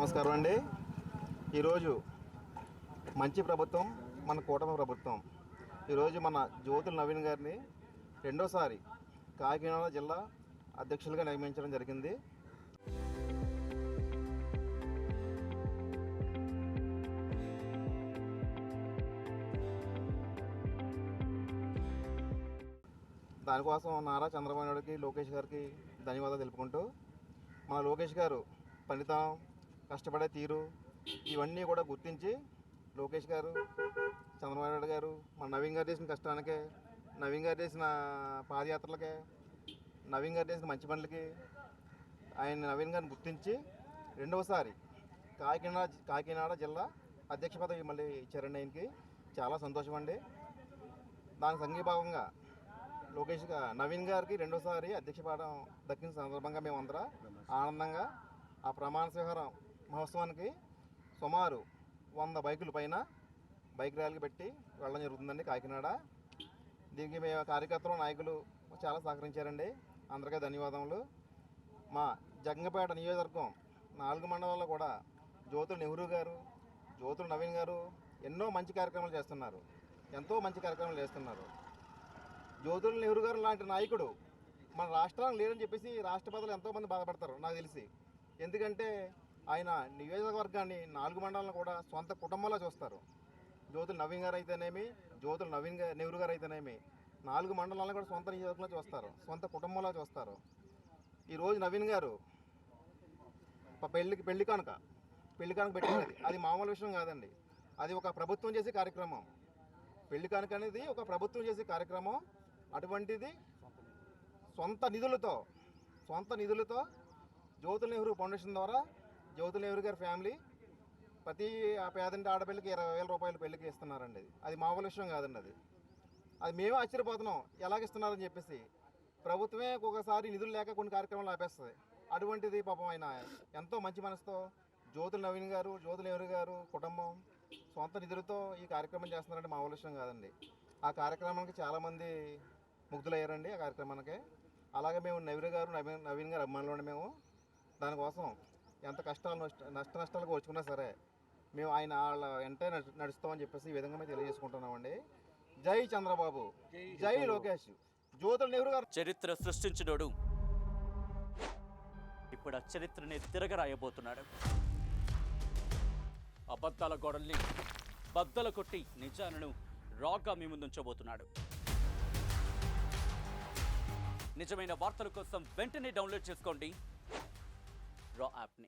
నమస్కారం అండి. ఈరోజు మంచి ప్రభుత్వం మన కూటమి ప్రభుత్వం. ఈరోజు మన జ్యోతుల నవీన్ గారిని రెండోసారి కాకినాడ జిల్లా అధ్యక్షులుగా నియమించడం జరిగింది. దానికోసం నారా చంద్రబాబు నాయుడుకి, లోకేష్ గారికి ధన్యవాదాలు తెలుపుకుంటూ, మన లోకేష్ గారు పనితనం, కష్టపడే తీరు ఇవన్నీ కూడా గుర్తించి లోకేష్ గారు, చంద్రబాబు నాయుడు గారు మన నవీన్ గారు చేసిన కష్టానికే, నవీన్ గారు చేసిన పాదయాత్రలకే, నవీన్ గారు చేసిన మంచి పనులకి నవీన్ గారిని గుర్తించి రెండవసారి కాకినాడ జిల్లా అధ్యక్ష పదవి మళ్ళీ ఇచ్చారండి. ఆయనకి చాలా సంతోషం అండి. దానికి సంఘీభావంగా నవీన్ గారికి రెండోసారి అధ్యక్ష పదం దక్కిన సందర్భంగా మేమందరం ఆనందంగా ఆ ప్రమాణ స్వీకారం మహోత్సవానికి సుమారు 100 బైకుల పైన బైక్ ర్యాలీకి పెట్టి వెళ్ళడం జరుగుతుందండి కాకినాడ. దీనికి మేము కార్యకర్తలు, నాయకులు చాలా సహకరించారండి. అందరికీ ధన్యవాదములు. మా జగ్గంపేట నియోజకవర్గం 4 మండలాల్లో కూడా జ్యోతుల నెహ్రూ గారు, జ్యోతుల నవీన్ గారు ఎన్నో మంచి కార్యక్రమాలు చేస్తున్నారు. ఎంతో మంచి కార్యక్రమాలు చేస్తున్నారు. జ్యోతుల నెహ్రూ గారు లాంటి నాయకుడు మన రాష్ట్రానికి లేదని చెప్పేసి రాష్ట్ర ప్రజలు ఎంతోమంది బాధపడతారు నాకు తెలిసి. ఎందుకంటే ఆయన నియోజకవర్గాన్ని 4 మండలాలను కూడా సొంత కుటుంబంలో చూస్తారు. జ్యోతుల నవీన్ గారు అయితేనేమి, నెహ్రూ గారు అయితేనేమి 4 మండలాలను కూడా సొంత నియోజకవర్గంలో చూస్తారు, సొంత కుటుంబంలో చూస్తారు. ఈరోజు నవీన్ గారు పెళ్లి కానుక పెట్టినది అది మామూలు విషయం కాదండి. అది ఒక ప్రభుత్వం చేసే కార్యక్రమం. పెళ్లి కానుక అనేది ఒక ప్రభుత్వం చేసే కార్యక్రమం. అటువంటిది సొంత నిధులతో జ్యోతుల నెహ్రూ ఫౌండేషన్ ద్వారా జ్యోతుల నెహ్రూ గారి ఫ్యామిలీ ప్రతి పేదంటి ఆడపిల్లకి 20,000 రూపాయలు పెళ్లికి ఇస్తున్నారండి. అది మామూలు విషయం కాదండి. అది మేమే ఆశ్చర్యపోతున్నాం ఎలాగిస్తున్నారని చెప్పేసి. ప్రభుత్వమే ఒక్కొక్కసారి నిధులు లేక కొన్ని కార్యక్రమాలు ఆపేస్తుంది. అటువంటిది పాపం ఆయన ఎంతో మంచి మనసుతో జ్యోతుల నవీన్ గారు, జ్యోతుల నెహ్రూ గారు కుటుంబం సొంత నిధులతో ఈ కార్యక్రమం చేస్తున్నారంటే మామూలు విషయం కాదండి. ఆ కార్యక్రమానికి చాలామంది ముగ్ధులయ్యారండి ఆ కార్యక్రమానికి. అలాగే మేము నవీన్ గారు అభిమానులు మేము దానికోసం ఎంత కష్టాలు నష్టాలు కోర్చుకున్నా సరే మేము వాళ్ళ వెంటే నడుస్తామని చెప్పేసి ఈ విధంగా మేము తెలియజేసుకుంటున్నామండి. జై చంద్రబాబు, జై లోకేష్. జ్యోతుల నెహ్రూ గారు చరిత్ర సృష్టించినోడు ఇప్పుడు ఆ చరిత్రని తిరగరాయబోతున్నాడు. అబద్ధాల గోడల్ని బద్దలు కొట్టి నిజాలను రాగా మీ ముందుంచబోతున్నాడు. నిజమైన వార్తల కోసం వెంటనే డౌన్లోడ్ చేసుకోండి రా యాప్ని.